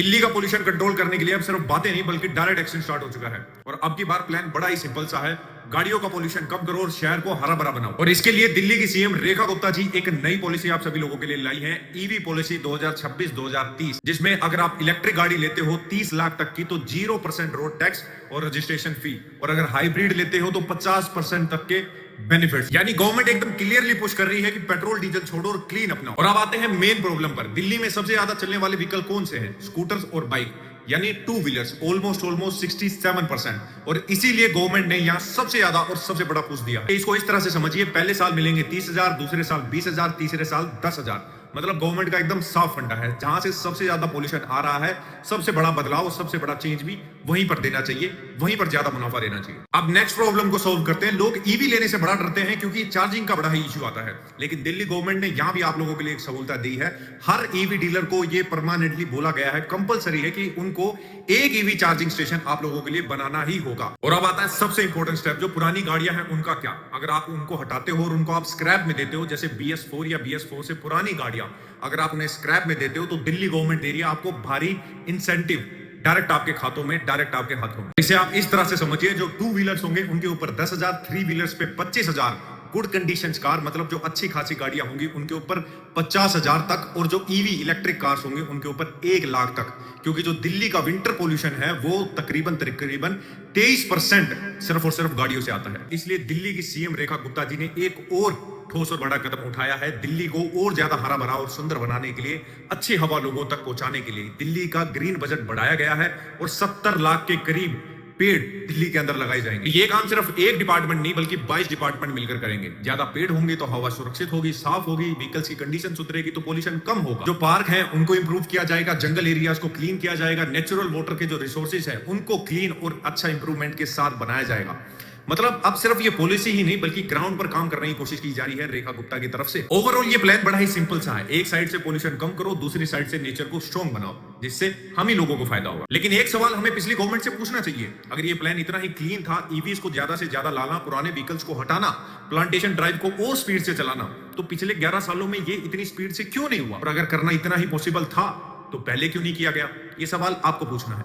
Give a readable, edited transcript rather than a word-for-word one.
दिल्ली का pollution control करने के लिए अब सिर्फ बातें नहीं बल्कि डायरेक्ट एक्शन स्टार्ट हो चुका है। और अब की बार प्लान बड़ा ही सिंपल सा है, गाड़ियों का पोल्यूशन कम करो और शहर को हरा भरा बनाओ। और इसके लिए दिल्ली की सीएम रेखा गुप्ता जी एक नई पॉलिसी आप सभी लोगों के लिए लाई है, ईवी पॉलिसी 2026-2030, जिसमें अगर आप इलेक्ट्रिक गाड़ी लेते हो 30 लाख तक की तो 0% रोड टैक्स और रजिस्ट्रेशन फी, और अगर हाइब्रिड लेते हो तो 50% तक के बेनिफिट्स। यानी गवर्नमेंट एकदम क्लियरली पुश कर रही है कि पेट्रोल डीजल छोड़ो और क्लीन अपनाओ। और अब आते हैं मेन प्रॉब्लम पर। दिल्ली में सबसे ज्यादा चलने वाले व्हीकल कौन से हैं? स्कूटर्स और बाइक, यानी टू व्हीलर्स, ऑलमोस्ट 67%। और इसीलिए गवर्नमेंट ने यहाँ सबसे ज्यादा और सबसे बड़ा पुश दिया है। इसको इस तरह से समझिए, पहले साल मिलेंगे 30,000, दूसरे साल 20,000, तीसरे साल 10,000। मतलब गवर्नमेंट का एकदम साफ फंडा है। जहां से सबसे ज्यादा पोल्यूशन आ रहा है, सबसे बड़ा बदलाव, सबसे बड़ा चेंज भी वहीं पर देना चाहिए, वहीं पर ज्यादा मुनाफा लेना चाहिए। अब नेक्स्ट प्रॉब्लम को सॉल्व करते हैं। लोग ईवी लेने से बड़ा डरते हैं क्योंकि चार्जिंग का बड़ा ही इश्यू आता है, लेकिन दिल्ली गवर्नमेंट ने यहां भी आप लोगों के लिए एक सहूलत दी है। हर ईवी डीलर को यह परमानेंटली बोला गया है, कंपलसरी है कि उनको एक ईवी चार्जिंग स्टेशन आप लोगों के लिए बनाना ही होगा। और अब आता है सबसे इंपॉर्टेंट स्टेप, जो पुरानी गाड़ियां हैं उनका क्या? अगर आप उनको हटाते हो और उनको आप स्क्रैप में देते हो, जैसे BS4 या BS4 से पुरानी गाड़ियां अगर आप उन्हें स्क्रैप में देते हो, तो दिल्ली गवर्नमेंट दे रही है आपको भारी इंसेंटिव डायरेक्ट आपके खातों में, डायरेक्ट आपके हाथों में। इसे आप इस तरह से समझिए, जो टू व्हीलर्स होंगे उनके ऊपर 10,000, थ्री व्हीलर्स पे 25,000, गुड कंडीशन कार मतलब जो अच्छी खासी गाड़ियां होंगी उनके ऊपर 50,000 तक, और जो ईवी इलेक्ट्रिक कार्स होंगे उनके ऊपर 1 लाख तक। क्योंकि जो दिल्ली का विंटर पोल्यूशन है वो तकरीबन 23% सिर्फ और सिर्फ गाड़ियों से आता है। इसलिए दिल्ली की सीएम रेखा गुप्ता जी ने एक और ठोस और बड़ा कदम उठाया है, दिल्ली को और ज्यादा हरा भरा और सुंदर बनाने के लिए, अच्छी हवा लोगों तक पहुंचाने के लिए। दिल्ली का ग्रीन बजट बढ़ाया गया है और 70 लाख के करीब पेड़ दिल्ली के अंदर लगाए जाएंगे। ये काम सिर्फ एक डिपार्टमेंट नहीं बल्कि 22 डिपार्टमेंट मिलकर करेंगे। ज्यादा पेड़ होंगे तो हवा सुरक्षित होगी, साफ होगी, व्हीकल्स की कंडीशन सुधरेगी तो पोल्यूशन कम होगा। जो पार्क है उनको इंप्रूव किया जाएगा, जंगल एरियाज को क्लीन किया जाएगा, नेचुरल वाटर के जो रिसोर्सेज है उनको क्लीन और अच्छा इंप्रूवमेंट के साथ बनाया जाएगा। मतलब अब सिर्फ ये पॉलिसी ही नहीं बल्कि ग्राउंड पर काम करने की कोशिश की जा रही है रेखा गुप्ता की तरफ से। ओवरऑल ये प्लान बड़ा ही सिंपल सा है, एक साइड से पॉल्यूशन कम करो, दूसरी साइड से नेचर को स्ट्रॉन्ग बनाओ, जिससे हम ही लोगों को फायदा होगा। लेकिन एक सवाल हमें पिछली गवर्नमेंट से पूछना चाहिए, अगर ये प्लान इतना ही क्लीन था, ईवीज को ज्यादा से ज्यादा लाना, पुराने व्हीकल्स को हटाना, प्लांटेशन ड्राइव को और स्पीड से चलाना, तो पिछले 11 सालों में ये इतनी स्पीड से क्यों नहीं हुआ? और अगर करना इतना ही पॉसिबल था तो पहले क्यों नहीं किया गया? ये सवाल आपको पूछना है।